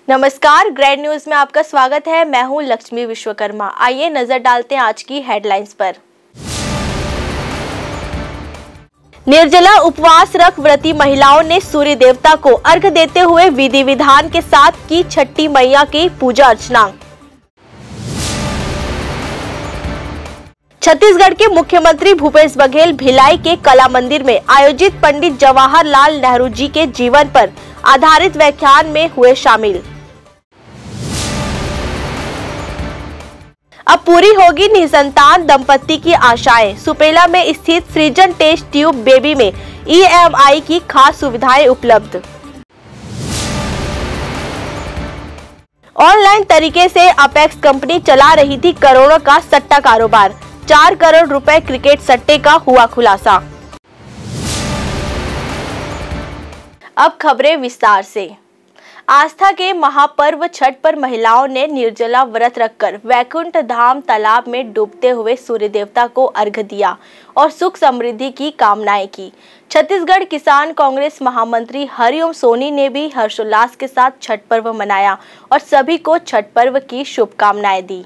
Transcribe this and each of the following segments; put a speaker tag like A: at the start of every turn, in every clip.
A: नमस्कार, grand news में आपका स्वागत है। मैं हूं लक्ष्मी विश्वकर्मा। आइए नजर डालते हैं आज की हेडलाइंस पर। निर्जला उपवास रख व्रती महिलाओं ने सूर्य देवता को अर्घ्य देते हुए विधि विधान के साथ की छठी मैया की पूजा अर्चना। छत्तीसगढ़ के मुख्यमंत्री भूपेश बघेल भिलाई के कला मंदिर में आयोजित पंडित जवाहरलाल नेहरू जी के जीवन पर आधारित व्याख्यान में हुए शामिल। अब पूरी होगी निसंतान दंपत्ति की आशाएं। सुपेला में स्थित सृजन टेस्ट ट्यूब बेबी में EMI की खास सुविधाएं उपलब्ध। ऑनलाइन तरीके से अपेक्स कंपनी चला रही थी करोड़ों का सट्टा कारोबार। 4 करोड़ रुपए क्रिकेट सट्टे का हुआ खुलासा। अब खबरें विस्तार से। आस्था के महापर्व छठ पर महिलाओं ने निर्जला व्रत रखकर वैकुंठ धाम तालाब में डूबते हुए सूर्य देवता को अर्घ्य दिया और सुख समृद्धि की कामनाएं की। छत्तीसगढ़ किसान कांग्रेस महामंत्री हरिओम सोनी ने भी हर्षोल्लास के साथ छठ पर्व मनाया और सभी को छठ पर्व की शुभकामनाएं दी।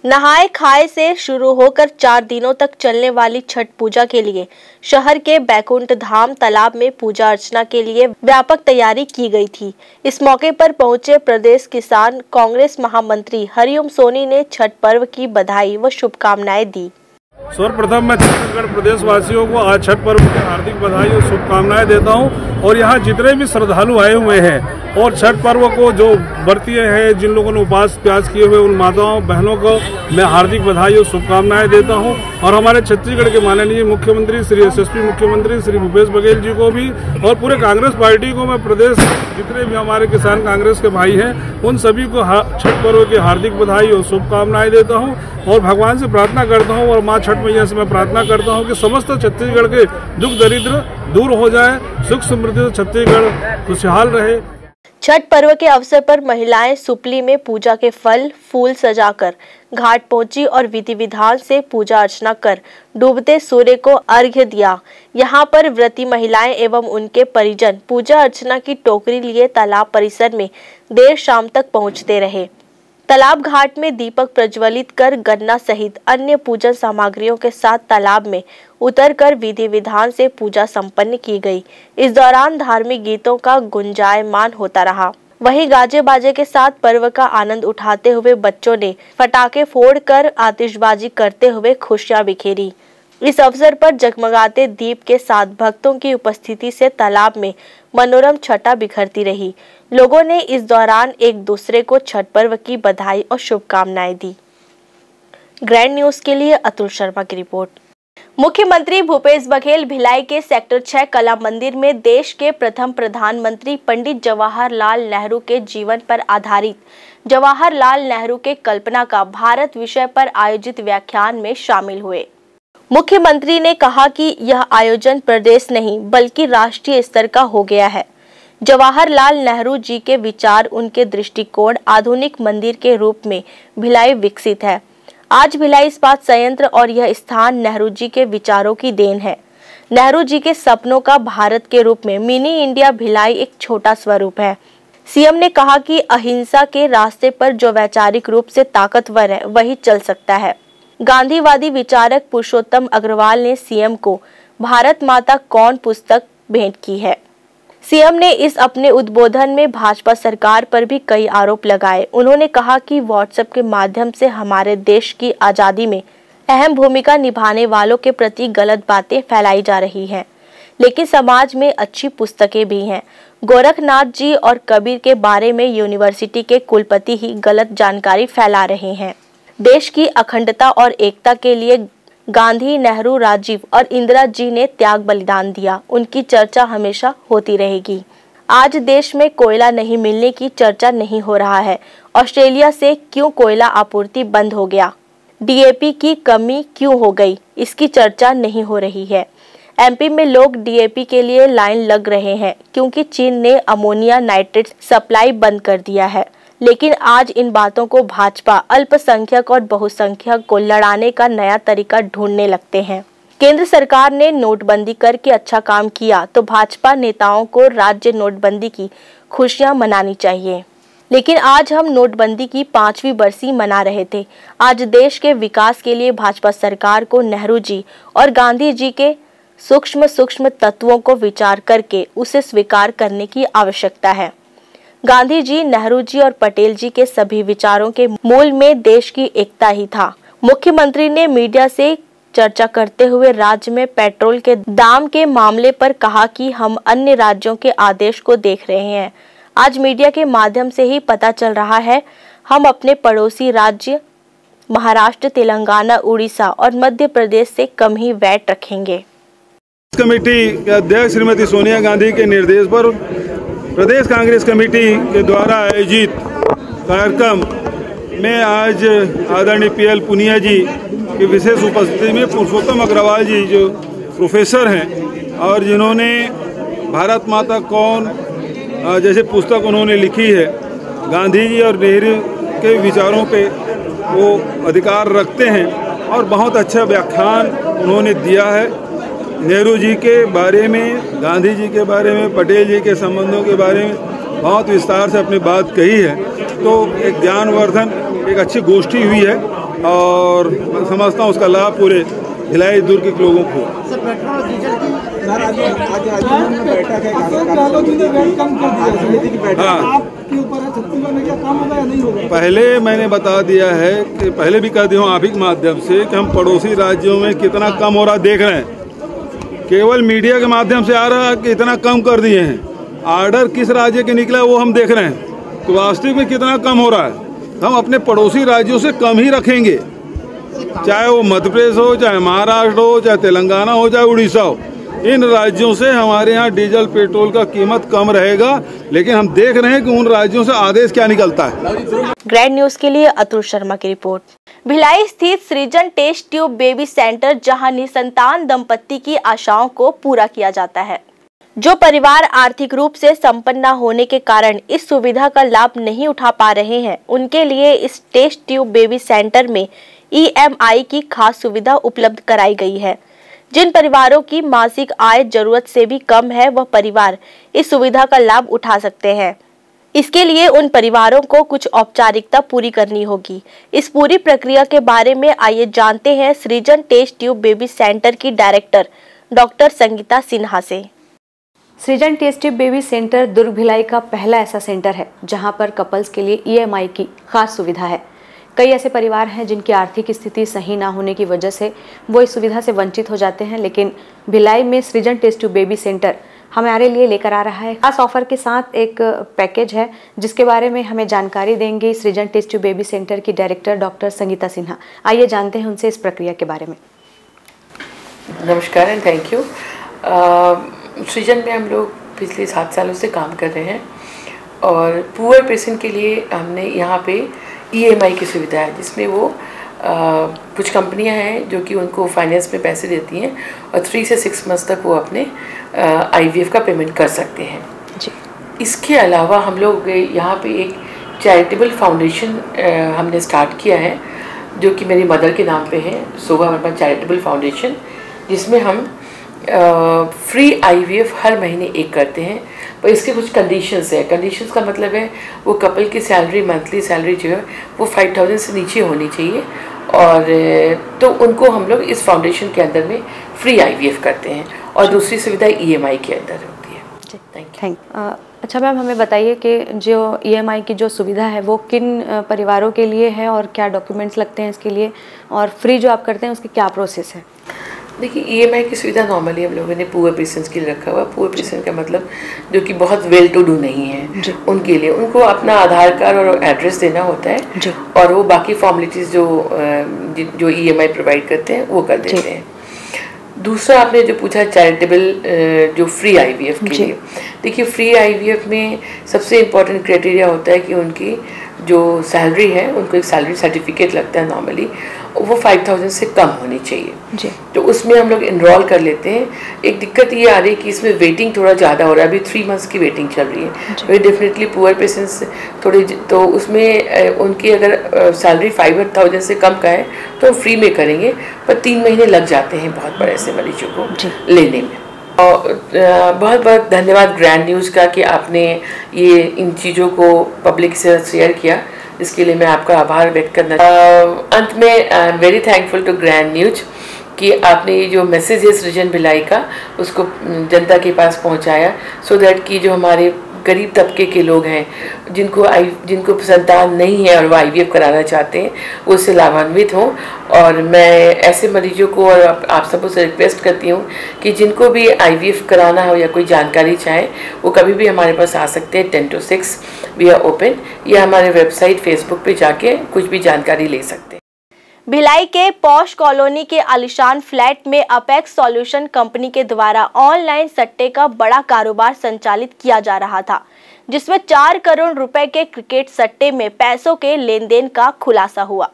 A: नहाए खाए से शुरू होकर 4 दिनों तक चलने वाली छठ पूजा के लिए शहर के बैकुंठ धाम तालाब में पूजा अर्चना के लिए व्यापक तैयारी की गई थी। इस मौके पर पहुंचे प्रदेश किसान कांग्रेस महामंत्री हरिओम सोनी ने छठ पर्व की बधाई व शुभकामनाएं दी।
B: सर्वप्रथम मैं छत्तीसगढ़ प्रदेशवासियों को आज छठ पर्व की हार्दिक बधाई और शुभकामनाएं देता हूं और यहाँ जितने भी श्रद्धालु आए हुए हैं और छठ पर्व को जो व्रतीय हैं, जिन लोगों ने उपवास प्यास किए हुए उन माताओं बहनों को मैं हार्दिक बधाई और शुभकामनाएं देता हूं और हमारे छत्तीसगढ़ के माननीय मुख्यमंत्री श्री यशस्वी मुख्यमंत्री श्री भूपेश बघेल जी को भी और पूरे कांग्रेस पार्टी को मैं प्रदेश जितने भी हमारे किसान कांग्रेस के भाई हैं उन सभी को छठ पर्व की हार्दिक बधाई और शुभकामनाएं देता हूँ और भगवान से प्रार्थना करता हूँ और माँ छठ मैया से मैं प्रार्थना करता हूँ कि समस्त छत्तीसगढ़ के दुख दरिद्र दूर हो जाए, सुख समृद्धि छत्तीसगढ़ खुशहाल रहे।
A: छठ पर्व के अवसर पर महिलाएं सुपली में पूजा के फल फूल सजाकर घाट पहुंची और विधि विधान से पूजा अर्चना कर डूबते सूर्य को अर्घ्य दिया। यहां पर व्रती महिलाएं एवं उनके परिजन पूजा अर्चना की टोकरी लिए तालाब परिसर में देर शाम तक पहुंचते रहे। तालाब घाट में दीपक प्रज्वलित कर गन्ना सहित अन्य पूजन सामग्रियों के साथ तालाब में उतरकर विधि विधान से पूजा संपन्न की गई। इस दौरान धार्मिक गीतों का गुंजायमान होता रहा। वहीं गाजे बाजे के साथ पर्व का आनंद उठाते हुए बच्चों ने पटाखे फोड़कर आतिशबाजी करते हुए खुशियां बिखेरी। इस अवसर पर जगमगाते दीप के साथ भक्तों की उपस्थिति से तालाब में मनोरम छटा बिखरती रही। लोगों ने इस दौरान एक दूसरे को छठ पर्व की बधाई और शुभकामनाएं दी। ग्रैंड न्यूज के लिए अतुल शर्मा की रिपोर्ट। मुख्यमंत्री भूपेश बघेल भिलाई के सेक्टर 6 कला मंदिर में देश के प्रथम प्रधानमंत्री पंडित जवाहरलाल नेहरू के जीवन पर आधारित जवाहरलाल नेहरू के कल्पना का भारत विषय पर आयोजित व्याख्यान में शामिल हुए। मुख्यमंत्री ने कहा कि यह आयोजन प्रदेश नहीं बल्कि राष्ट्रीय स्तर का हो गया है। जवाहरलाल नेहरू जी के विचार, उनके दृष्टिकोण आधुनिक मंदिर के रूप में भिलाई विकसित है। आज भिलाई इस्पात संयंत्र और यह स्थान नेहरू जी के विचारों की देन है। नेहरू जी के सपनों का भारत के रूप में मिनी इंडिया भिलाई एक छोटा स्वरूप है। सीएम ने कहा कि अहिंसा के रास्ते पर जो वैचारिक रूप से ताकतवर है वही चल सकता है। गांधीवादी विचारक पुरुषोत्तम अग्रवाल ने सीएम को भारत माता कौन पुस्तक भेंट की है। सीएम ने इस अपने उद्बोधन में भाजपा सरकार पर भी कई आरोप लगाए। उन्होंने कहा कि व्हाट्सएप के माध्यम से हमारे देश की आजादी में अहम भूमिका निभाने वालों के प्रति गलत बातें फैलाई जा रही हैं, लेकिन समाज में अच्छी पुस्तकें भी हैं। गोरखनाथ जी और कबीर के बारे में यूनिवर्सिटी के कुलपति ही गलत जानकारी फैला रहे हैं। देश की अखंडता और एकता के लिए गांधी, नेहरू, राजीव और इंदिरा जी ने त्याग बलिदान दिया। उनकी चर्चा हमेशा होती रहेगी। आज देश में कोयला नहीं मिलने की चर्चा नहीं हो रहा है। ऑस्ट्रेलिया से क्यों कोयला आपूर्ति बंद हो गया? DAP की कमी क्यों हो गई? इसकी चर्चा नहीं हो रही है। MP में लोग DAP के लिए लाइन लग रहे हैं क्योंकि चीन ने अमोनिया नाइट्रेट सप्लाई बंद कर दिया है। लेकिन आज इन बातों को भाजपा अल्पसंख्यक और बहुसंख्यक को लड़ाने का नया तरीका ढूंढने लगते हैं। केंद्र सरकार ने नोटबंदी करके अच्छा काम किया तो भाजपा नेताओं को राज्य नोटबंदी की खुशियां मनानी चाहिए। लेकिन आज हम नोटबंदी की 5वीं बरसी मना रहे थे। आज देश के विकास के लिए भाजपा सरकार को नेहरू जी और गांधी जी के सूक्ष्म तत्वों को विचार करके उसे स्वीकार करने की आवश्यकता है। गांधी जी, नेहरू जी और पटेल जी के सभी विचारों के मूल में देश की एकता ही था। मुख्यमंत्री ने मीडिया से चर्चा करते हुए राज्य में पेट्रोल के दाम के मामले पर कहा कि हम अन्य राज्यों के आदेश को देख रहे हैं। आज मीडिया के माध्यम से ही पता चल रहा है, हम अपने पड़ोसी राज्य महाराष्ट्र, तेलंगाना, उड़ीसा और मध्य प्रदेश से कम ही वैट रखेंगे।
C: कमेटी के अध्यक्ष श्रीमती सोनिया गांधी के निर्देश पर प्रदेश कांग्रेस कमेटी के द्वारा आयोजित कार्यक्रम में आज आदरणीय पीएल पुनिया जी की विशेष उपस्थिति में पुरुषोत्तम अग्रवाल जी जो प्रोफेसर हैं और जिन्होंने भारत माता कौन जैसे पुस्तक उन्होंने लिखी है, गांधी जी और नेहरू के विचारों पे वो अधिकार रखते हैं और बहुत अच्छा व्याख्यान उन्होंने दिया है। नेहरू जी के बारे में, गांधी जी के बारे में, पटेल जी के संबंधों के बारे में बहुत विस्तार से अपनी बात कही है। तो एक ज्ञानवर्धन, एक अच्छी गोष्ठी हुई है और मैं समझता हूँ उसका लाभ पूरे भिलाई दुर्ग के लोगों को।
D: सर, पेट्रोल और डीजल की बैठक है,
C: पहले मैंने बता दिया है कि पहले भी कह दिया हूँ आप ही के माध्यम से कि हम पड़ोसी राज्यों में कितना कम हो रहा देख रहे हैं। केवल मीडिया के माध्यम से आ रहा है कि इतना कम कर दिए हैं, आर्डर किस राज्य के निकला वो हम देख रहे हैं। तो वास्तविक में कितना कम हो रहा है, हम अपने पड़ोसी राज्यों से कम ही रखेंगे, चाहे वो मध्य प्रदेश हो, चाहे महाराष्ट्र हो, चाहे तेलंगाना हो, चाहे उड़ीसा हो। इन राज्यों से हमारे यहाँ डीजल पेट्रोल का कीमत कम रहेगा, लेकिन हम देख रहे हैं कि उन राज्यों से आदेश क्या निकलता है।
A: ग्रैंड न्यूज के लिए अतुल शर्मा की रिपोर्ट। भिलाई स्थित सृजन टेस्ट ट्यूब बेबी सेंटर, जहां निसंतान दंपत्ति की आशाओं को पूरा किया जाता है। जो परिवार आर्थिक रूप से संपन्न न होने के कारण इस सुविधा का लाभ नहीं उठा पा रहे हैं, उनके लिए इस टेस्ट ट्यूब बेबी सेंटर में EMI की खास सुविधा उपलब्ध कराई गई है। जिन परिवारों की मासिक आय जरूरत से भी कम है, वह परिवार इस सुविधा का लाभ उठा सकते हैं। इसके लिए उन परिवारों को कुछ औपचारिकता पूरी करनी होगी। इस पूरी प्रक्रिया के बारे में आइए जानते हैं सृजन टेस्ट ट्यूब बेबी सेंटर की डायरेक्टर डॉक्टर संगीता सिन्हा से।
E: सृजन test tube baby centre Durg Bhilai का पहला ऐसा सेंटर है जहां पर कपल्स के लिए EMI की खास सुविधा है। कई ऐसे परिवार हैं जिनकी आर्थिक स्थिति सही ना होने की वजह से वो इस सुविधा से वंचित हो जाते हैं, लेकिन भिलाई में सृजन टेस्ट ट्यूब बेबी सेंटर हमारे लिए लेकर आ रहा है खास ऑफर के साथ एक पैकेज है, जिसके बारे में हमें जानकारी देंगी सृजन टेस्ट ट्यूब बेबी सेंटर की डायरेक्टर डॉक्टर संगीता सिन्हा। आइए जानते हैं उनसे इस प्रक्रिया के बारे में।
F: नमस्कार एंड थैंक यू। सृजन में हम लोग पिछले 7 सालों से काम कर रहे हैं और पुअर पर्सन के लिए हमने यहाँ पे EMI की सुविधा है, जिसमें वो कुछ कंपनियां हैं जो कि उनको फाइनेंस में पैसे देती हैं और 3 से 6 मंथ्स तक वो अपने IVF का पेमेंट कर सकते हैं जी। इसके अलावा हम लोग यहाँ पे एक चैरिटेबल फाउंडेशन हमने स्टार्ट किया है, जो कि मेरी मदर के नाम पे है, शोभा वर्मा चैरिटेबल फाउंडेशन, जिसमें हम फ्री IVF हर महीने एक करते हैं। पर इसके कुछ कंडीशंस है। कंडीशंस का मतलब है वो कपल की सैलरी, मंथली सैलरी जो है वो 5000 से नीचे होनी चाहिए, और तो उनको हम लोग इस फाउंडेशन के अंदर में फ्री IVF करते हैं और दूसरी सुविधा EMI के अंदर होती है।
E: Thank you. अच्छा मैम, हमें बताइए कि जो EMI की जो सुविधा है वो किन परिवारों के लिए है और क्या डॉक्यूमेंट्स लगते हैं इसके लिए, और फ्री जो आप करते हैं उसकी क्या प्रोसेस है?
F: देखिए, EMI की सुविधा नॉर्मली हम लोगों ने पुअर पर्सन्स के लिए रखा हुआ। पुअर पर्सन का मतलब जो कि बहुत वेल टू डू नहीं है, उनके लिए उनको अपना आधार कार्ड और एड्रेस देना होता है और वो बाकी फॉर्मेलिटीज़ जो EMI प्रोवाइड करते हैं वो कर देते हैं। दूसरा आपने जो पूछा चैरिटेबल जो फ्री IVF के लिए, देखिए फ्री IVF में सबसे इम्पोर्टेंट क्राइटेरिया होता है कि उनकी जो सैलरी है, उनको एक सैलरी सर्टिफिकेट लगता है नॉर्मली, वो 5000 से कम होनी चाहिए जी। तो उसमें हम लोग इनरोल कर लेते हैं। एक दिक्कत ये आ रही है कि इसमें वेटिंग थोड़ा ज़्यादा हो रहा है, अभी 3 मंथ्स की वेटिंग चल रही है। तो डेफिनेटली पुअर पर्सन्स थोड़े, तो उसमें उनकी अगर सैलरी 5000 से कम का है तो हम फ्री में करेंगे, पर 3 महीने लग जाते हैं बहुत बड़े ऐसे मरीजों को लेने में। बहुत बहुत धन्यवाद ग्रैंड न्यूज़ का कि आपने ये इन चीज़ों को पब्लिक से शेयर किया, इसके लिए मैं आपका आभार व्यक्त करना अंत में I am very thankful to grand news कि आपने ये जो मैसेज है सृजन भिलाई का उसको जनता के पास पहुंचाया, सो दैट कि जो हमारे गरीब तबके के लोग हैं जिनको संतान नहीं है और वो IVF कराना चाहते हैं वो उससे लाभान्वित हों। और मैं ऐसे मरीजों को और आप सबको से रिक्वेस्ट करती हूँ कि जिनको भी IVF कराना हो या कोई जानकारी चाहे वो कभी भी हमारे पास आ सकते हैं 10 to 6 वी आर ओपन, या हमारे वेबसाइट फेसबुक पे जाके कुछ भी जानकारी ले सकते हैं।
A: भिलाई के पॉश कॉलोनी के आलिशान फ्लैट में अपेक्स सॉल्यूशन कंपनी के द्वारा ऑनलाइन सट्टे का बड़ा कारोबार संचालित किया जा रहा था, जिसमें 4 करोड़ रुपए के क्रिकेट सट्टे में पैसों के लेन देन का खुलासा हुआ।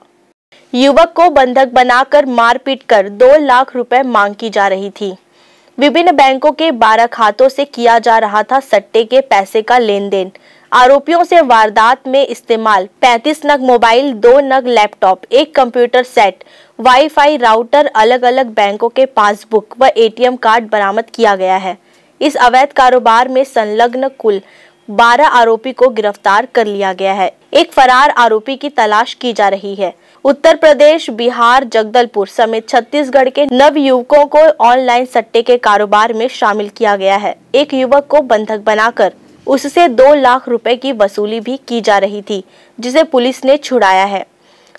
A: युवक को बंधक बनाकर मारपीट कर 2 लाख रुपए मांग की जा रही थी। विभिन्न बैंकों के 12 खातों से किया जा रहा था सट्टे के पैसे का लेन देन। आरोपियों से वारदात में इस्तेमाल 35 नग मोबाइल, 2 नग laptop, 1 computer set, wifi router, अलग अलग बैंकों के पासबुक व ATM कार्ड बरामद किया गया है। इस अवैध कारोबार में संलग्न कुल 12 आरोपी को गिरफ्तार कर लिया गया है। एक फरार आरोपी की तलाश की जा रही है। उत्तर प्रदेश, बिहार, जगदलपुर समेत छत्तीसगढ़ के नव युवकों को ऑनलाइन सट्टे के कारोबार में शामिल किया गया है। एक युवक को बंधक बनाकर उससे 2 लाख रुपए की वसूली भी की जा रही थी, जिसे पुलिस ने छुड़ाया है।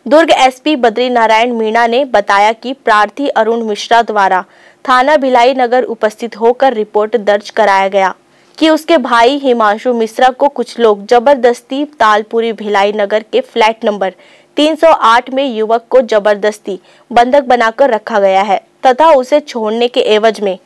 A: दुर्ग SP बद्री नारायण मीणा ने बताया कि प्रार्थी अरुण मिश्रा द्वारा थाना भिलाई नगर उपस्थित होकर रिपोर्ट दर्ज कराया गया कि उसके भाई हिमांशु मिश्रा को कुछ लोग जबरदस्ती तालपुरी भिलाई नगर के फ्लैट नंबर 308 में युवक को जबरदस्ती बंधक बनाकर रखा गया है तथा उसे छोड़ने के एवज में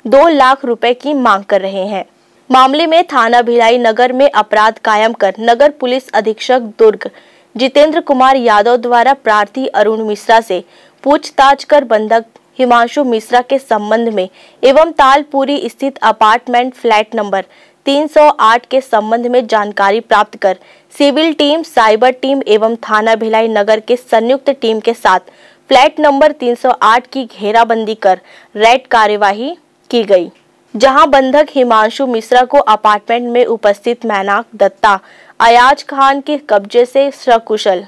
A: 2 लाख रुपए की मांग कर रहे हैं। मामले में थाना भिलाई नगर में अपराध कायम कर नगर पुलिस अधीक्षक दुर्ग जितेंद्र कुमार यादव द्वारा प्रार्थी अरुण मिश्रा से पूछताछ कर बंधक हिमांशु मिश्रा के संबंध में एवं तालपुरी स्थित अपार्टमेंट फ्लैट नंबर 308 के संबंध में जानकारी प्राप्त कर सिविल टीम, साइबर टीम एवं थाना भिलाई नगर के संयुक्त टीम के साथ फ्लैट नंबर 308 की घेराबंदी कर रेड कार्यवाही की गई, जहां बंधक हिमांशु मिश्रा को अपार्टमेंट में उपस्थित मैनाक दत्ता अयाज खान के कब्जे से सकुशल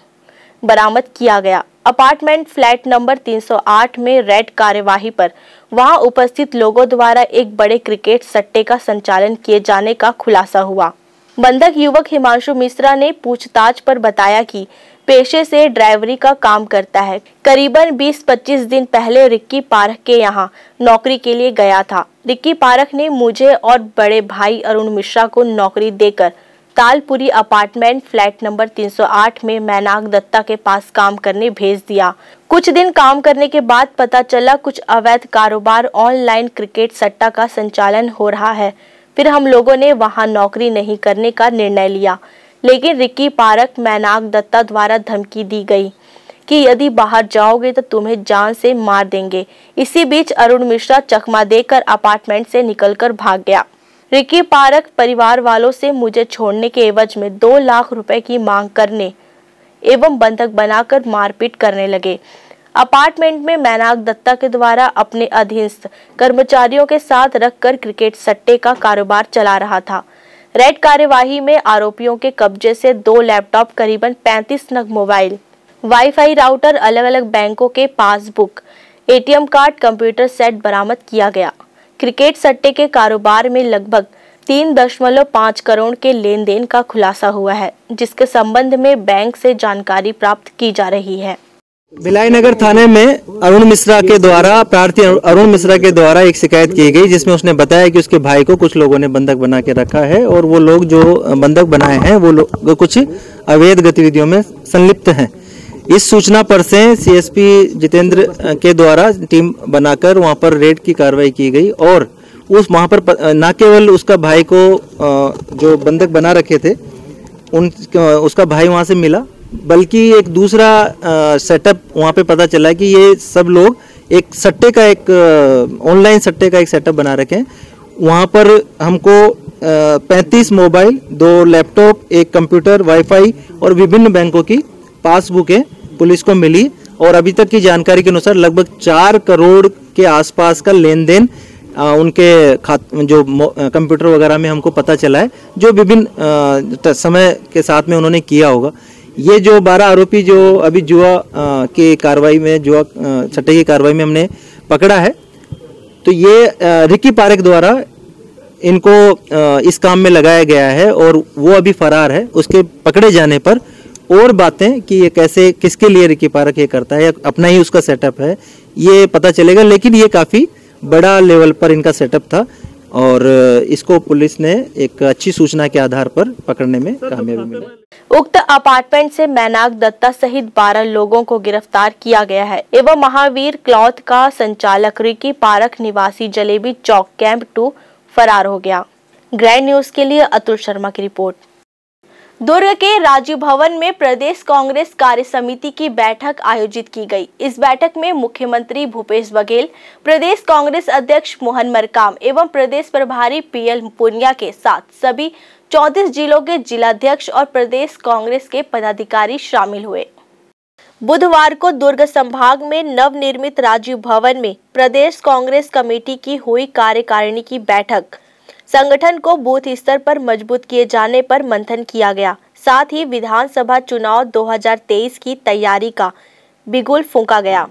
A: बरामद किया गया। अपार्टमेंट फ्लैट नंबर 308 में रेड कार्यवाही पर वहां उपस्थित लोगों द्वारा एक बड़े क्रिकेट सट्टे का संचालन किए जाने का खुलासा हुआ। बंधक युवक हिमांशु मिश्रा ने पूछताछ पर बताया कि पेशे से ड्राइवरी का काम करता है। करीबन 20-25 दिन पहले रिक्की पारख के यहाँ नौकरी के लिए गया था। रिक्की पारख ने मुझे और बड़े भाई अरुण मिश्रा को नौकरी देकर तालपुरी अपार्टमेंट फ्लैट नंबर 308 में मैनाक दत्ता के पास काम करने भेज दिया। कुछ दिन काम करने के बाद पता चला कुछ अवैध कारोबार ऑनलाइन क्रिकेट सट्टा का संचालन हो रहा है। फिर हम लोगों ने वहां नौकरी नहीं करने का निर्णय लिया, लेकिन रिक्की पारख मैनाक दत्ता द्वारा धमकी दी गई कि यदि बाहर जाओगे तो तुम्हें जान से मार देंगे। इसी बीच अरुण मिश्रा चकमा देकर अपार्टमेंट से निकलकर भाग गया। रिक्की पारख परिवार वालों से मुझे छोड़ने के एवज में 2 लाख रुपए की मांग करने एवं बंधक बनाकर मारपीट करने लगे। अपार्टमेंट में मैनाक दत्ता के द्वारा अपने अधीनस्थ कर्मचारियों के साथ रखकर क्रिकेट सट्टे का कारोबार चला रहा था। रेड कार्यवाही में आरोपियों के कब्जे से 2 लैपटॉप, करीबन 35 नग मोबाइल, वाईफाई राउटर, अलग अलग बैंकों के passbook, ATM card, computer set बरामद किया गया। क्रिकेट सट्टे के कारोबार में लगभग 3.5 करोड़ के लेन देन का खुलासा हुआ है, जिसके संबंध में बैंक से जानकारी प्राप्त की जा रही है।
G: भिलाई नगर थाने में अरुण मिश्रा के द्वारा प्रार्थी अरुण मिश्रा के द्वारा एक शिकायत की गई, जिसमें उसने बताया कि उसके भाई को कुछ लोगों ने बंधक बना के रखा है और वो लोग जो बंधक बनाए हैं वो लोग कुछ अवैध गतिविधियों में संलिप्त हैं। इस सूचना पर से CSP जितेंद्र के द्वारा टीम बनाकर वहां पर रेड की कार्रवाई की गई और वहां पर न केवल उसका भाई को जो बंधक बना रखे थे उसका भाई वहां से मिला, बल्कि एक दूसरा सेटअप वहां पे पता चला कि ये सब लोग एक सट्टे का एक ऑनलाइन सट्टे का एक सेटअप बना रखे हैं। वहां पर हमको 35 मोबाइल, 2 लैपटॉप, 1 कंप्यूटर, वाईफाई और विभिन्न बैंकों की पासबुकें पुलिस को मिली और अभी तक की जानकारी के अनुसार लगभग 4 करोड़ के आसपास का लेन देन उनके जो कंप्यूटर वगैरह में हमको पता चला है, जो विभिन्न समय के साथ में उन्होंने किया होगा। ये जो 12 आरोपी जो अभी जुआ की कार्रवाई में, जुआ सट्टे की कार्रवाई में हमने पकड़ा है, तो ये रिकी पारेख द्वारा इनको इस काम में लगाया गया है और वो अभी फरार है। उसके पकड़े जाने पर और बातें कि ये कैसे, किसके लिए रिकी पारेख ये करता है या अपना ही उसका सेटअप है, ये पता चलेगा। लेकिन ये काफ़ी बड़ा लेवल पर इनका सेटअप था और इसको पुलिस ने एक अच्छी सूचना के आधार पर पकड़ने में कामयाबी मिली।
A: उक्त अपार्टमेंट से मैनाक दत्ता सहित 12 लोगों को गिरफ्तार किया गया है एवं महावीर क्लॉथ का संचालक रिकी पारेख निवासी जलेबी चौक कैंप 2 फरार हो गया। ग्रैंड न्यूज के लिए अतुल शर्मा की रिपोर्ट। दुर्ग के राजीव भवन में प्रदेश कांग्रेस कार्य समिति की बैठक आयोजित की गई। इस बैठक में मुख्यमंत्री भूपेश बघेल, प्रदेश कांग्रेस अध्यक्ष मोहन मरकाम एवं प्रदेश प्रभारी पीएल पुनिया के साथ सभी 34 जिलों के जिलाध्यक्ष और प्रदेश कांग्रेस के पदाधिकारी शामिल हुए। बुधवार को दुर्ग संभाग में नवनिर्मित राजीव भवन में प्रदेश कांग्रेस कमेटी की हुई कार्यकारिणी की बैठक। संगठन को बूथ स्तर पर मजबूत किए जाने पर मंथन किया गया। साथ ही विधानसभा चुनाव 2023 की तैयारी का बिगुल फूंका गया।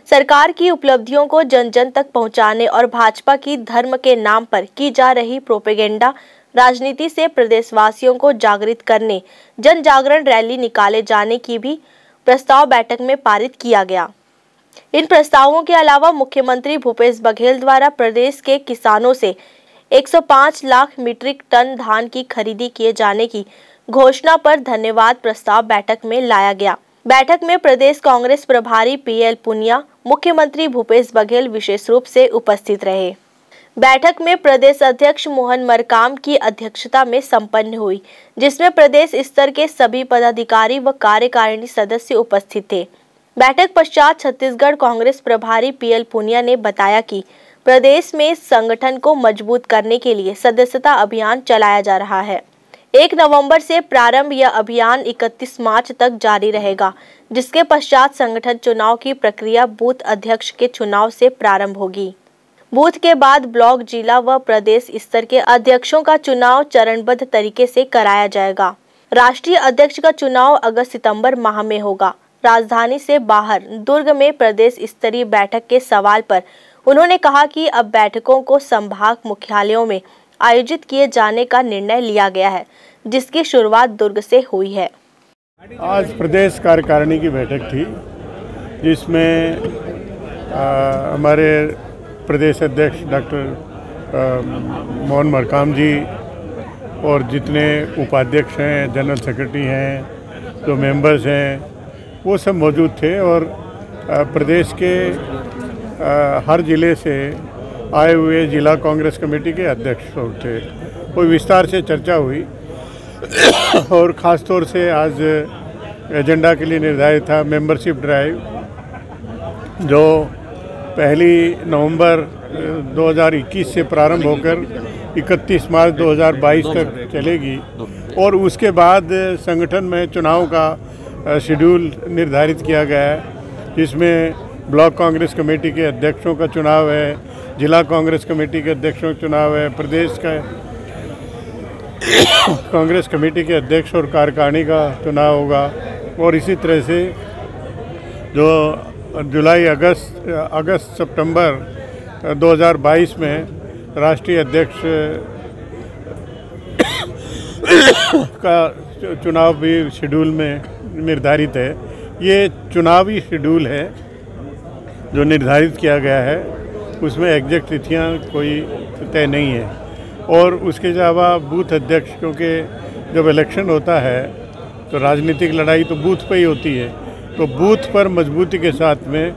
A: सरकार की उपलब्धियों को जन जन तक पहुंचाने और भाजपा की धर्म के नाम पर की जा रही प्रोपेगेंडा राजनीति से प्रदेशवासियों को जागृत करने जन जागरण रैली निकाले जाने की भी प्रस्ताव बैठक में पारित किया गया। इन प्रस्तावों के अलावा मुख्यमंत्री भूपेश बघेल द्वारा प्रदेश के किसानों से 105 लाख मीट्रिक टन धान की खरीदी किए जाने की घोषणा पर धन्यवाद प्रस्ताव बैठक में लाया गया। बैठक में प्रदेश कांग्रेस प्रभारी पीएल पुनिया, मुख्यमंत्री भूपेश बघेल विशेष रूप से उपस्थित रहे। बैठक में प्रदेश अध्यक्ष मोहन मरकाम की अध्यक्षता में संपन्न हुई, जिसमें प्रदेश स्तर के सभी पदाधिकारी व कार्यकारिणी सदस्य उपस्थित थे। बैठक पश्चात छत्तीसगढ़ कांग्रेस प्रभारी पीएल पुनिया ने बताया कि प्रदेश में संगठन को मजबूत करने के लिए सदस्यता अभियान चलाया जा रहा है। 1 नवंबर से प्रारंभ यह अभियान 31 मार्च तक जारी रहेगा, जिसके पश्चात संगठन चुनाव की प्रक्रिया बूथ अध्यक्ष के चुनाव से प्रारंभ होगी। बूथ के बाद ब्लॉक, जिला व प्रदेश स्तर के अध्यक्षों का चुनाव चरणबद्ध तरीके से कराया जाएगा। राष्ट्रीय अध्यक्ष का चुनाव अगस्त-सितंबर माह में होगा। राजधानी से बाहर दुर्ग में प्रदेश स्तरीय बैठक के सवाल पर उन्होंने कहा कि अब बैठकों को संभाग मुख्यालयों में आयोजित किए जाने का निर्णय लिया गया है, जिसकी शुरुआत दुर्ग से हुई है।
H: आज प्रदेश कार्यकारिणी की बैठक थी, जिसमें हमारे प्रदेश अध्यक्ष डॉक्टर मोहन मरकाम जी और जितने उपाध्यक्ष हैं, जनरल सेक्रेटरी हैं, जो मेंबर्स हैं, वो सब मौजूद थे और प्रदेश के हर जिले से आए हुए जिला कांग्रेस कमेटी के अध्यक्ष थे। कोई विस्तार से चर्चा हुई और ख़ास तौर से आज एजेंडा के लिए निर्धारित था मेंबरशिप ड्राइव, जो 1 नवंबर 2021 से प्रारंभ होकर 31 मार्च 2022 तक चलेगी और उसके बाद संगठन में चुनाव का शेड्यूल निर्धारित किया गया है, जिसमें ब्लॉक कांग्रेस कमेटी के अध्यक्षों का चुनाव है, जिला कांग्रेस कमेटी के अध्यक्षों का चुनाव है, प्रदेश का कांग्रेस कमेटी के अध्यक्ष और कार्यकारिणी का चुनाव होगा और इसी तरह से जो जुलाई, अगस्त सितंबर 2022 में राष्ट्रीय अध्यक्ष का चुनाव भी शेड्यूल में निर्धारित है। ये चुनावी शेड्यूल है जो निर्धारित किया गया है, उसमें एग्जैक्ट तिथियाँ कोई तय नहीं है। और उसके अलावा बूथ अध्यक्ष, क्योंकि जब इलेक्शन होता है तो राजनीतिक लड़ाई तो बूथ पे ही होती है, तो बूथ पर मजबूती के साथ में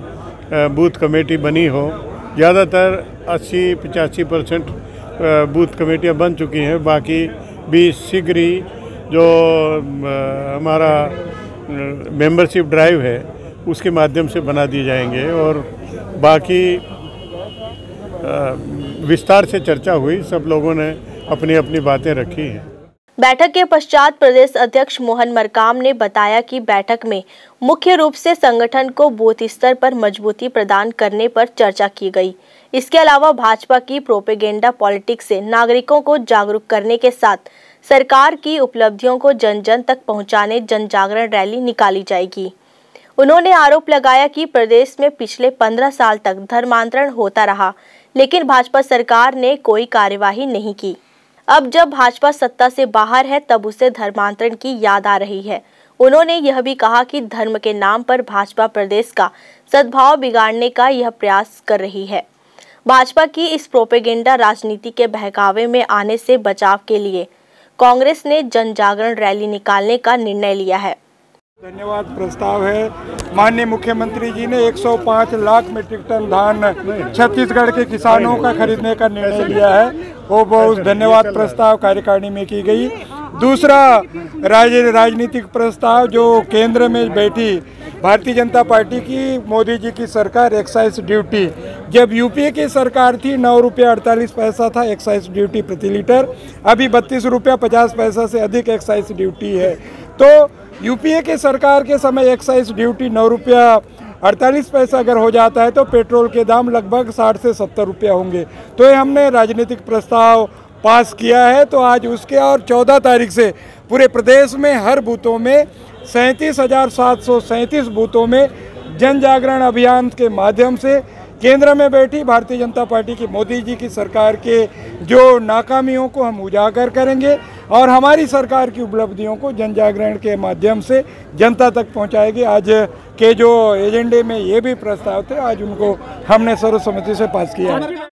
H: बूथ कमेटी बनी हो। ज़्यादातर 80-85% बूथ कमेटियाँ बन चुकी हैं, बाकी भी शीघ्र ही जो हमारा मेंबरशिप ड्राइव है उसके माध्यम से बना दिए जाएंगे और बाकी विस्तार से चर्चा हुई, सब लोगों ने अपनी अपनी बातें रखी हैं।
A: बैठक के पश्चात प्रदेश अध्यक्ष मोहन मरकाम ने बताया कि बैठक में मुख्य रूप से संगठन को बूथ स्तर पर मजबूती प्रदान करने पर चर्चा की गई। इसके अलावा भाजपा की प्रोपेगेंडा पॉलिटिक्स से नागरिकों को जागरूक करने के साथ सरकार की उपलब्धियों को जन जन तक पहुंचाने जन जागरण रैली निकाली जाएगी। उन्होंने आरोप लगाया कि प्रदेश में पिछले 15 साल तक धर्मांतरण होता रहा, लेकिन भाजपा सरकार ने कोई कार्यवाही नहीं की। अब जब भाजपा सत्ता से बाहर है तब उसे धर्मांतरण की याद आ रही है। उन्होंने यह भी कहा कि धर्म के नाम पर भाजपा प्रदेश का सद्भाव बिगाड़ने का यह प्रयास कर रही है। भाजपा की इस प्रोपेगेंडा राजनीति के बहकावे में आने से बचाव के लिए कांग्रेस ने जन जागरण रैली निकालने का निर्णय लिया है।
I: धन्यवाद प्रस्ताव है। माननीय मुख्यमंत्री जी ने 105 लाख मीट्रिक टन धान छत्तीसगढ़ के किसानों का खरीदने का निर्णय लिया है। वो बहुत धन्यवाद प्रस्ताव कार्यकारिणी में की गई। दूसरा राजनीतिक प्रस्ताव जो केंद्र में बैठी भारतीय जनता पार्टी की मोदी जी की सरकार, एक्साइज ड्यूटी, जब यूपीए की सरकार थी 9 रुपया 48 पैसा था एक्साइज ड्यूटी प्रति लीटर, अभी 32 रुपया 50 पैसा से अधिक एक्साइज ड्यूटी है। तो यूपीए के सरकार के समय एक्साइज ड्यूटी 9 रुपया 48 पैसा अगर हो जाता है तो पेट्रोल के दाम लगभग 60 से 70 रुपया होंगे। तो ये हमने राजनीतिक प्रस्ताव पास किया है। तो आज उसके और 14 तारीख से पूरे प्रदेश में हर बूथों में 37,737 बूथों में जन जागरण अभियान के माध्यम से केंद्र में बैठी भारतीय जनता पार्टी की मोदी जी की सरकार के जो नाकामियों को हम उजागर करेंगे और हमारी सरकार की उपलब्धियों को जन जागरण के माध्यम से जनता तक पहुंचाएंगे। आज के जो एजेंडे में ये भी प्रस्ताव थे, आज उनको हमने सर्वसम्मति से पास किया है।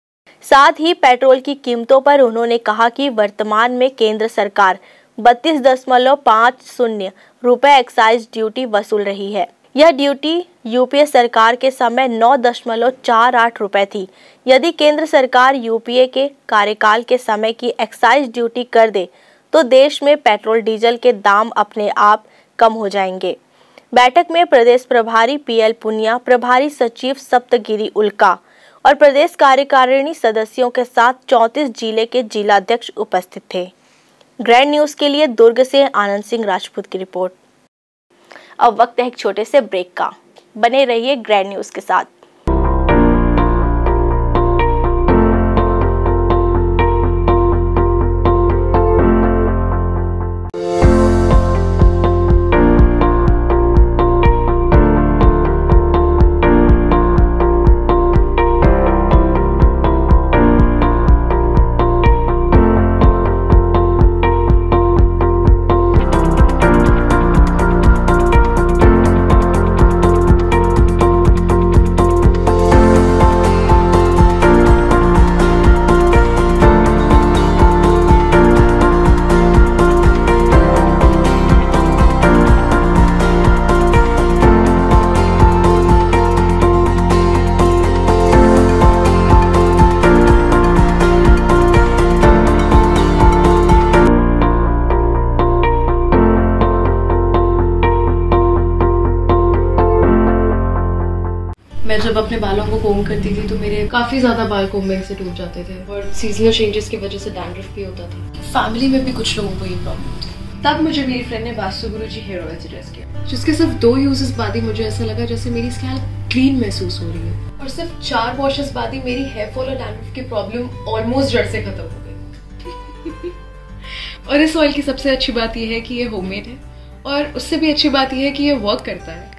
A: साथ ही पेट्रोल की कीमतों पर उन्होंने कहा कि वर्तमान में केंद्र सरकार 32.50 रुपए एक्साइज ड्यूटी वसूल रही है। यह ड्यूटी यूपीए सरकार के समय 9.48 रुपए थी। यदि केंद्र सरकार यूपीए के कार्यकाल के समय की एक्साइज ड्यूटी कर दे तो देश में पेट्रोल डीजल के दाम अपने आप कम हो जाएंगे। बैठक में प्रदेश प्रभारी पीएल पुनिया, प्रभारी सचिव सप्तगिरी उल्का और प्रदेश कार्यकारिणी सदस्यों के साथ 34 जिले के जिलाध्यक्ष उपस्थित थे। ग्रैंड न्यूज के लिए दुर्ग से आनंद सिंह राजपूत की रिपोर्ट। अब वक्त है एक छोटे से ब्रेक का। बने रहिए ग्रैंड न्यूज के साथ।
J: मैं जब अपने बालों को कोम करती थी तो मेरे काफ़ी ज़्यादा बाल कोम्बिंग से टूट जाते थे और सीजनल चेंजेस की वजह से डैंड्रफ भी होता था। फैमिली में भी कुछ लोगों को ये प्रॉब्लम थी। तब मुझे मेरी फ्रेंड ने वास्तु गुरु जी हेयर ऑयल सजेस्ट किया, जिसके सिर्फ 2 यूजेस बाद ही मुझे ऐसा लगा जैसे मेरी स्कैल्प क्लीन महसूस हो रही है और सिर्फ 4 वॉशेस बाद ही मेरी हेयर फॉल और डैंड्रफ की प्रॉब्लम ऑलमोस्ट जड़ से खत्म हो गई। और इस ऑयल की सबसे अच्छी बात यह है कि ये होममेड है और उससे भी अच्छी बात यह है कि ये वर्क करता है।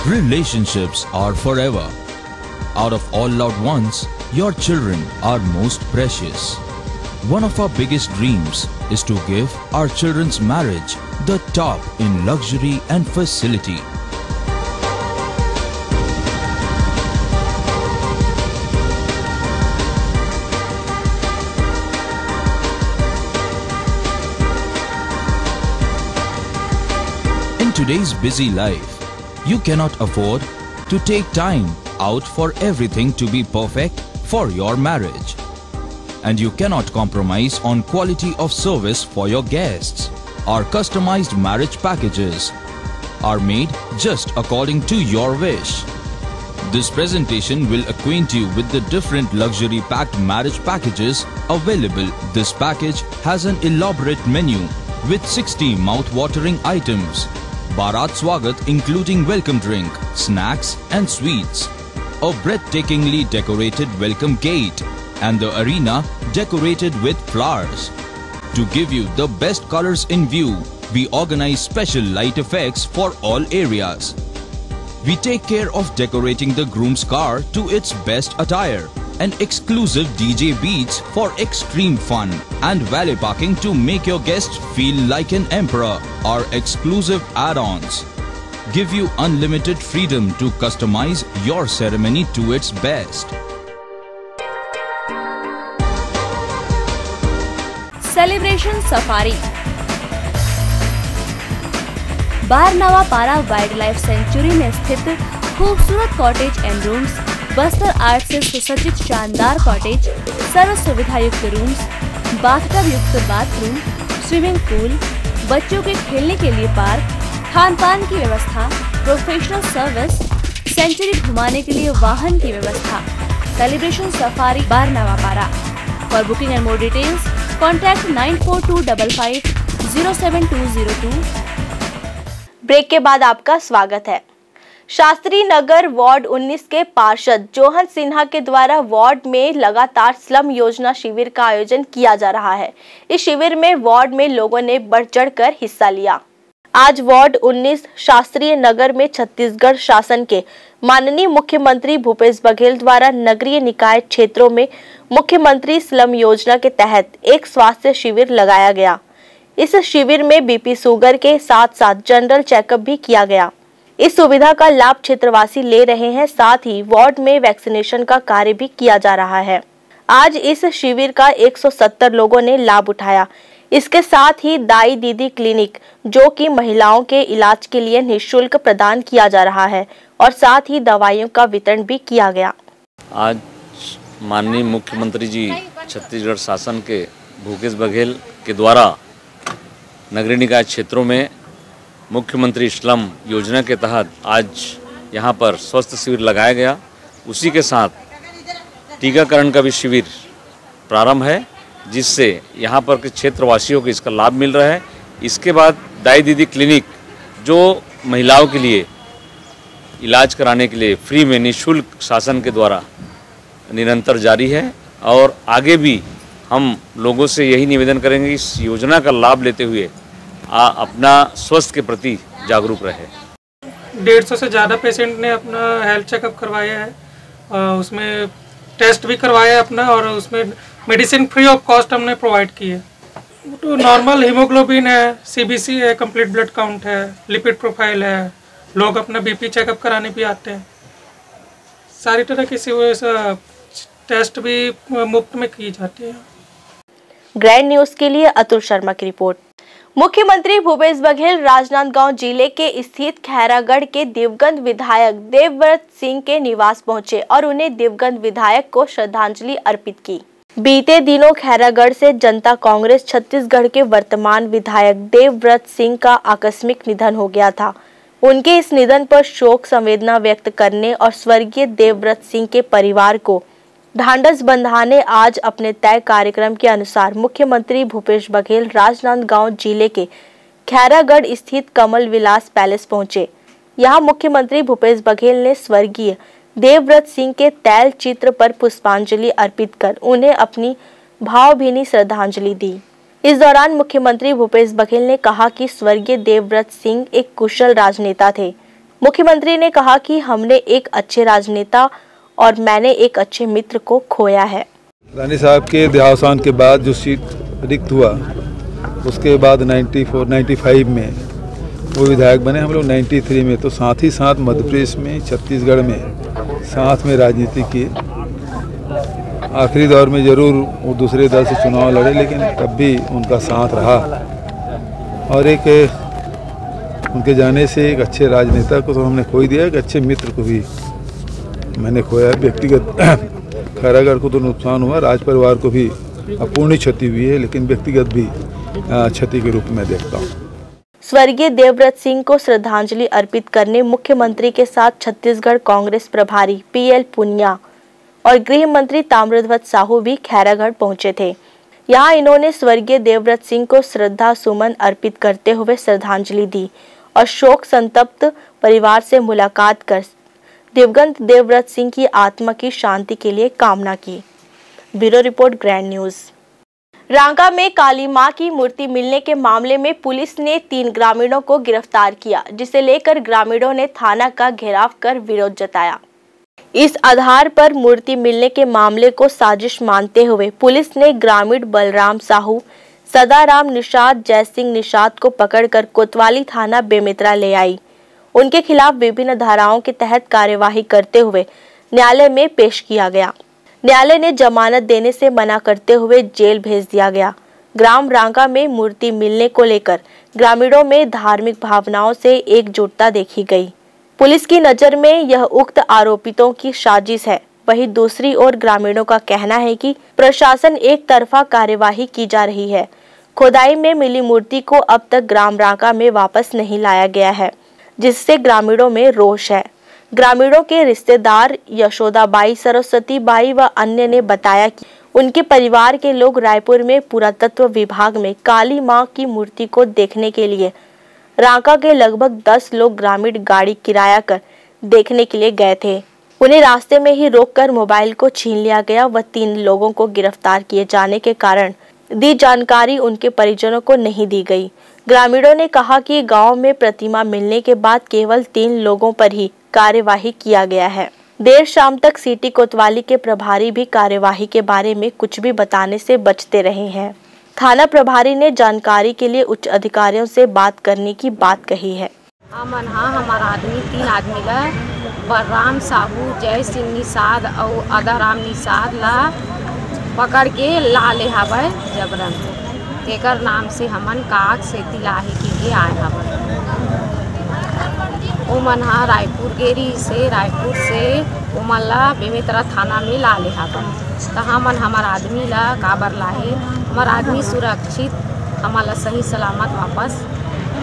K: Relationships are forever. Out of all loved ones, your children are most precious. One of our biggest dreams is to give our children's marriage the top in luxury and facility. In today's busy life, you cannot afford to take time out for everything to be perfect for your marriage. And you cannot compromise on quality of service for your guests. Our customized marriage packages are made just according to your wish. This presentation will acquaint you with the different luxury packed marriage packages available. This package has an elaborate menu with 60 mouth-watering items. Bharat Swagat including welcome drink, snacks and sweets. A breathtakingly decorated welcome gate and the arena decorated with flowers. To give you the best colors in view, we organize special light effects for all areas. We take care of decorating the groom's car to its best attire and exclusive DJ beats for extreme fun and valet parking to make your guests feel like an emperor. Our exclusive add-ons give you unlimited freedom to customize your ceremony to its best.
L: Celebration safari Barnawapara wildlife sanctuary में स्थित खूबसूरत cottage and rooms, Bastar art से सुसज्जित शानदार cottage, सर्व सुविधा युक्त rooms, bathtub युक्त बाथरूम, स्विमिंग पूल, बच्चों के खेलने के लिए पार्क, खान पान की व्यवस्था, प्रोफेशनल सर्विस, सेंचुरी घुमाने के लिए वाहन की व्यवस्था। Celebration safari Barnawapara. For booking and more details contact 9425507202।
A: Break के बाद आपका स्वागत है। शास्त्री नगर वार्ड 19 के पार्षद जोहन सिन्हा के द्वारा वार्ड में लगातार स्लम योजना शिविर का आयोजन किया जा रहा है। इस शिविर में वार्ड में लोगों ने बढ़ चढ़कर हिस्सा लिया। आज वार्ड 19 शास्त्रीय नगर में छत्तीसगढ़ शासन के माननीय मुख्यमंत्री भूपेश बघेल द्वारा नगरीय निकाय क्षेत्रों में मुख्यमंत्री स्लम योजना के तहत एक स्वास्थ्य शिविर लगाया गया। इस शिविर में बीपी शुगर के साथ साथ जनरल चेकअप भी किया गया। इस सुविधा का लाभ क्षेत्रवासी ले रहे हैं, साथ ही वार्ड में वैक्सीनेशन का कार्य भी किया जा रहा है। आज इस शिविर का 170 लोगों ने लाभ उठाया। इसके साथ ही दाई दीदी क्लिनिक, जो कि महिलाओं के इलाज के लिए निःशुल्क प्रदान किया जा रहा है, और साथ ही दवाइयों का वितरण भी किया गया।
M: आज माननीय मुख्यमंत्री जी छत्तीसगढ़ शासन के भूपेश बघेल के द्वारा नगरीय निकाय क्षेत्रों में मुख्यमंत्री स्लम योजना के तहत आज यहाँ पर स्वास्थ्य शिविर लगाया गया। उसी के साथ टीकाकरण का भी शिविर प्रारंभ है, जिससे यहाँ पर के क्षेत्रवासियों को इसका लाभ मिल रहा है। इसके बाद दाई दीदी क्लिनिक, जो महिलाओं के लिए इलाज कराने के लिए फ्री में निःशुल्क शासन के द्वारा निरंतर जारी है, और आगे भी हम लोगों से यही निवेदन करेंगे इस योजना का लाभ लेते हुए अपना स्वास्थ्य के प्रति जागरूक रहे।
N: 150 से ज़्यादा पेशेंट ने अपना हेल्थ चेकअप करवाया है, उसमें टेस्ट भी करवाया है अपना, और उसमें मेडिसिन फ्री ऑफ कॉस्ट हमने प्रोवाइड की है। तो नॉर्मल हीमोग्लोबिन है, सीबीसी है, कंप्लीट ब्लड काउंट है, लिपिड प्रोफाइल है, लोग अपना बीपी चेकअप कराने भी आते हैं। सारी तरह की टेस्ट भी मुफ्त में की जाती है।
A: ग्रैंड न्यूज के लिए अतुल शर्मा की रिपोर्ट। मुख्यमंत्री भूपेश बघेल राजनांदगांव जिले के स्थित खैरागढ़ के दिवंगत विधायक देवव्रत सिंह के निवास पहुंचे और उन्हें दिवंगत विधायक को श्रद्धांजलि अर्पित की। बीते दिनों खैरागढ़ से जनता कांग्रेस छत्तीसगढ़ के वर्तमान विधायक देवव्रत सिंह का आकस्मिक निधन हो गया था। उनके इस निधन पर शोक संवेदना व्यक्त करने और स्वर्गीय देवव्रत सिंह के परिवार को ढांढस बंधाने आज अपने तय कार्यक्रम के अनुसार मुख्यमंत्री भूपेश बघेल राजनांदगांव जिले के खैरागढ़ स्थित कमल विलास पैलेस पहुंचे। यहां मुख्यमंत्री भूपेश बघेल ने स्वर्गीय देवव्रत सिंह के तैल चित्र पर पुष्पांजलि अर्पित कर उन्हें अपनी भावभीनी श्रद्धांजलि दी। इस दौरान मुख्यमंत्री भूपेश बघेल ने कहा कि स्वर्गीय देवव्रत सिंह एक कुशल राजनेता थे। मुख्यमंत्री ने कहा कि हमने एक अच्छे राजनेता और मैंने एक अच्छे मित्र को खोया है।
C: रानी साहब के देहावसान के बाद जो सीट रिक्त हुआ, उसके बाद 94-95 में वो विधायक बने, हम लोग 93 में, तो साथ ही साथ मध्य प्रदेश में, छत्तीसगढ़ में साथ में राजनीति की। आखिरी दौर में जरूर वो दूसरे दल से चुनाव लड़े, लेकिन तब भी उनका साथ रहा और एक उनके जाने से एक अच्छे राजनेता को तो हमने खो दिया, एक अच्छे मित्र को भी मैंने खोया। व्यक्तिगत खैरागढ़ को तो नुकसान हुआ, राज परिवार को भी अपूर्ण क्षति हुई है, लेकिन व्यक्तिगत भी क्षति के रूप में देखता हूँ।
A: स्वर्गीय देवव्रत सिंह को श्रद्धांजलि अर्पित करने मुख्यमंत्री के साथ छत्तीसगढ़ कांग्रेस प्रभारी PL पुनिया और गृह मंत्री ताम्रध्वज साहू भी खैरागढ़ पहुंचे थे। यहां इन्होंने स्वर्गीय देवव्रत सिंह को श्रद्धा सुमन अर्पित करते हुए श्रद्धांजलि दी और शोक संतप्त परिवार से मुलाकात कर दिवंगत देवव्रत सिंह की आत्मा की शांति के लिए कामना की। Bureau report, grand news. रांगा में काली मां की मूर्ति मिलने के मामले में पुलिस ने 3 ग्रामीणों को गिरफ्तार किया, जिसे लेकर ग्रामीणों ने थाना का घेराव कर विरोध जताया। इस आधार पर मूर्ति मिलने के मामले को साजिश मानते हुए पुलिस ने ग्रामीण बलराम साहू, सदाराम निषाद, जयसिंह निषाद को पकड़कर कोतवाली थाना बेमेतरा ले आई। उनके खिलाफ विभिन्न धाराओं के तहत कार्यवाही करते हुए न्यायालय में पेश किया गया। न्यायालय ने जमानत देने से मना करते हुए जेल भेज दिया गया। ग्राम रांगा में मूर्ति मिलने को लेकर ग्रामीणों में धार्मिक भावनाओं से एकजुटता देखी गई। पुलिस की नजर में यह उक्त आरोपितों की साजिश है। वहीं दूसरी ओर ग्रामीणों का कहना है कि प्रशासन एक तरफा कार्यवाही की जा रही है। खुदाई में मिली मूर्ति को अब तक ग्राम रांगा में वापस नहीं लाया गया है, जिससे ग्रामीणों में रोष है। ग्रामीणों के रिश्तेदार यशोदाबाई, सरस्वती बाई व अन्य ने बताया कि उनके परिवार के लोग रायपुर में पुरातत्व विभाग में काली मां की मूर्ति को देखने के लिए रांका के लगभग 10 लोग ग्रामीण गाड़ी किराया कर देखने के लिए गए थे। उन्हें रास्ते में ही रोककर मोबाइल को छीन लिया गया व 3 लोगों को गिरफ्तार किए जाने के कारण दी जानकारी उनके परिजनों को नहीं दी गई। ग्रामीणों ने कहा कि गांव में प्रतिमा मिलने के बाद केवल 3 लोगों पर ही कार्यवाही किया गया है। देर शाम तक सिटी कोतवाली के प्रभारी भी कार्यवाही के बारे में कुछ भी बताने से बचते रहे हैं। थाना प्रभारी ने जानकारी के लिए उच्च अधिकारियों से बात करने की बात कही है।
O: हमारा आदमी 3 आदमी ला बलराम साहू, जय सिंह निषाद और अदाराम निषाद ला पकड़ के ला ले हवे जबरन। एकर नाम से हमन काग से तिलाही के आए हवे। उमन रायपुर गेरी से उमन ला बेमेतरा थाना में ला ले हवे। तो हमन हमार आदमी ला काबर लाहे, हमार आदमी सुरक्षित हमारा सही सलामत वापस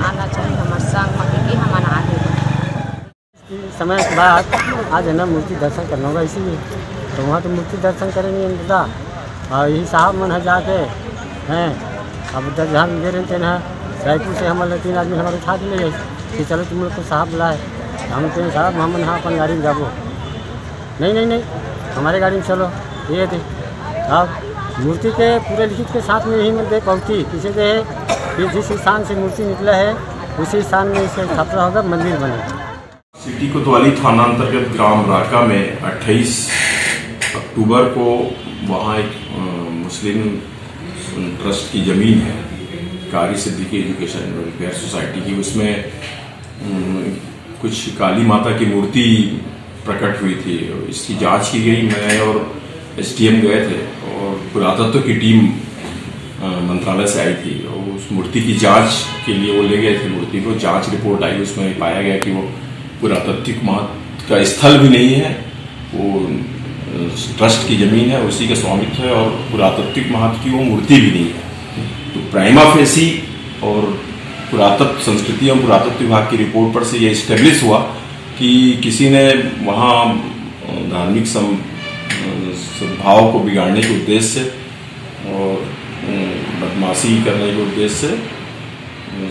O: आना चाहिए। हमार संग मके हमन आगे
P: समय के बाद आज है ना मूर्ति दर्शन करना होगा, इसीलिए तो वहाँ तो मूर्ति दर्शन करेंगे दादा। और यही साहब मन है जाके हैं अब जहाँ दे रहे थे ना रायपुर से हमारे 3 आदमी हमारे उठा के ले गए कि चलो तुम लोग को साहब बुलाए। हम कहें साहब हम यहाँ अपन गाड़ी में जाबो, नहीं हमारे गाड़ी में चलो। ये थे अब मूर्ति के पूरे लिखित के साथ में यही में दे पहुँची किसी दे फिर जिस स्थान से मूर्ति निकला है उसी स्थान में इसे स्थापना होगा, मंदिर बने।
Q: सिटी कोतवाली थाना अंतर्गत ग्राम राका में 28 अक्टूबर को वहाँ एक मुस्लिम ट्रस्ट की ज़मीन है, कारी सिद्दीकी एजुकेशन वेलफेयर सोसाइटी की, उसमें कुछ काली माता की मूर्ति प्रकट हुई थी। इसकी जांच की गई। मैं और SDM गए थे और पुरातत्व की टीम मंत्रालय से आई थी और उस मूर्ति की जांच के लिए वो ले गए थे मूर्ति को। जांच रिपोर्ट आई, उसमें पाया गया कि वो पुरातात्विक महत्व का स्थल भी नहीं है, वो ट्रस्ट की जमीन है, उसी का स्वामित्व है और पुरातात्विक महत्व की वो मूर्ति भी नहीं है। तो प्राइमा फेसी और पुरातत्व संस्कृति और पुरातत्व विभाग की रिपोर्ट पर से ये स्टेब्लिश हुआ कि किसी ने वहाँ धार्मिक सद्भाव को बिगाड़ने के उद्देश्य से और बदमाशी करने के उद्देश्य से,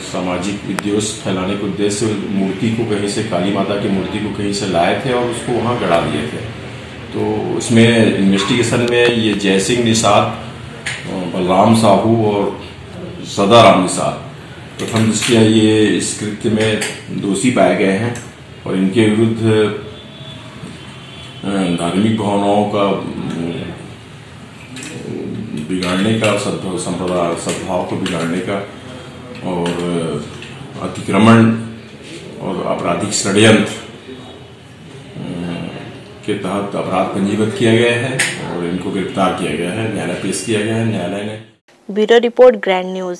Q: सामाजिक विद्वेष फैलाने के उद्देश्य से मूर्ति को कहीं से, काली माता की मूर्ति को कहीं से लाए थे और उसको वहाँ गड़ा दिए थे। तो इसमें इन्वेस्टिगेशन में ये जयसिंह निषाद, बलराम साहू और सदाराम निषाद प्रथम दृष्टया ये इस कृत्य में दोषी पाए गए हैं और इनके विरुद्ध धार्मिक भावनाओं का बिगाड़ने का, सद्भाव को बिगाड़ने का और अतिक्रमण और आपराधिक षड्यंत्र के तहत अपराध पंजीबद्ध किया गया है और इनको गिरफ्तार किया गया है, न्यायालय पेश किया गया है। न्यायालय ने।
A: Bureau report, grand news.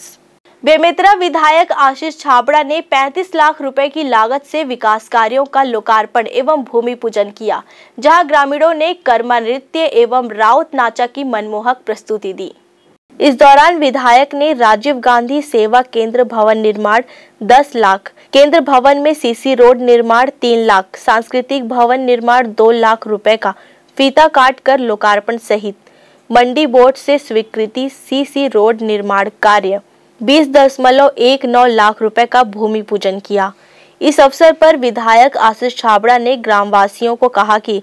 A: Bemetara विधायक आशीष छाबड़ा ने 35 लाख रुपए की लागत से विकास कार्यों का लोकार्पण एवं भूमि पूजन किया, जहां ग्रामीणों ने कर्मा नृत्य एवं राउत नाचा की मनमोहक प्रस्तुति दी। इस दौरान विधायक ने राजीव गांधी सेवा केंद्र भवन निर्माण 10 लाख, केंद्र भवन में सीसी रोड निर्माण 3 लाख, सांस्कृतिक भवन निर्माण 2 लाख रुपए का फीता काट कर लोकार्पण सहित मंडी बोर्ड से स्वीकृति सीसी रोड निर्माण कार्य 20.19 लाख रुपए का भूमि पूजन किया। इस अवसर पर विधायक आशीष छाबड़ा ने ग्रामवासियों को कहा कि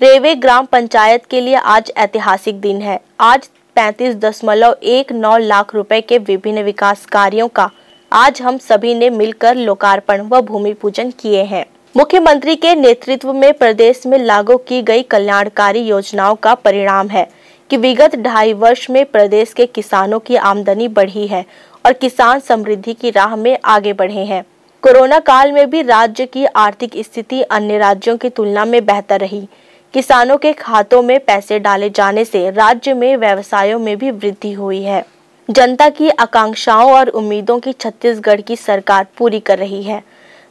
A: रेवे ग्राम पंचायत के लिए आज ऐतिहासिक दिन है। आज 35.19 लाख रुपए के विभिन्न विकास कार्यों का आज हम सभी ने मिलकर लोकार्पण व भूमि पूजन किए हैं। मुख्यमंत्री के नेतृत्व में प्रदेश में लागू की गई कल्याणकारी योजनाओं का परिणाम है कि विगत 2.5 वर्ष में प्रदेश के किसानों की आमदनी बढ़ी है और किसान समृद्धि की राह में आगे बढ़े हैं। कोरोना काल में भी राज्य की आर्थिक स्थिति अन्य राज्यों की तुलना में बेहतर रही। किसानों के खातों में पैसे डाले जाने से राज्य में व्यवसायों में भी वृद्धि हुई है। जनता की आकांक्षाओं और उम्मीदों की छत्तीसगढ़ की सरकार पूरी कर रही है।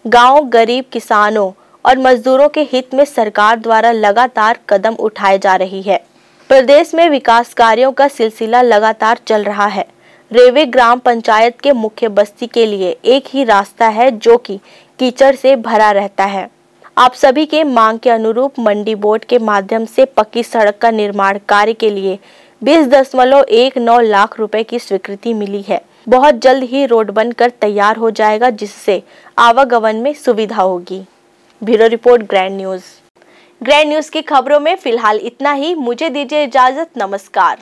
A: गांव, गरीब किसानों और मजदूरों के हित में सरकार द्वारा लगातार कदम उठाए जा रही है। प्रदेश में विकास कार्यों का सिलसिला लगातार चल रहा है। रेवे ग्राम पंचायत के मुख्य बस्ती के लिए एक ही रास्ता है जो कि कीचड़ से भरा रहता है। आप सभी के मांग के अनुरूप मंडी बोर्ड के माध्यम से पक्की सड़क का निर्माण कार्य के लिए 20.19 लाख रुपए की स्वीकृति मिली है। बहुत जल्द ही रोड बनकर तैयार हो जाएगा, जिससे आवागमन में सुविधा होगी। Bureau report, grand news. Grand news की खबरों में फिलहाल इतना ही। मुझे दीजिए इजाजत। नमस्कार।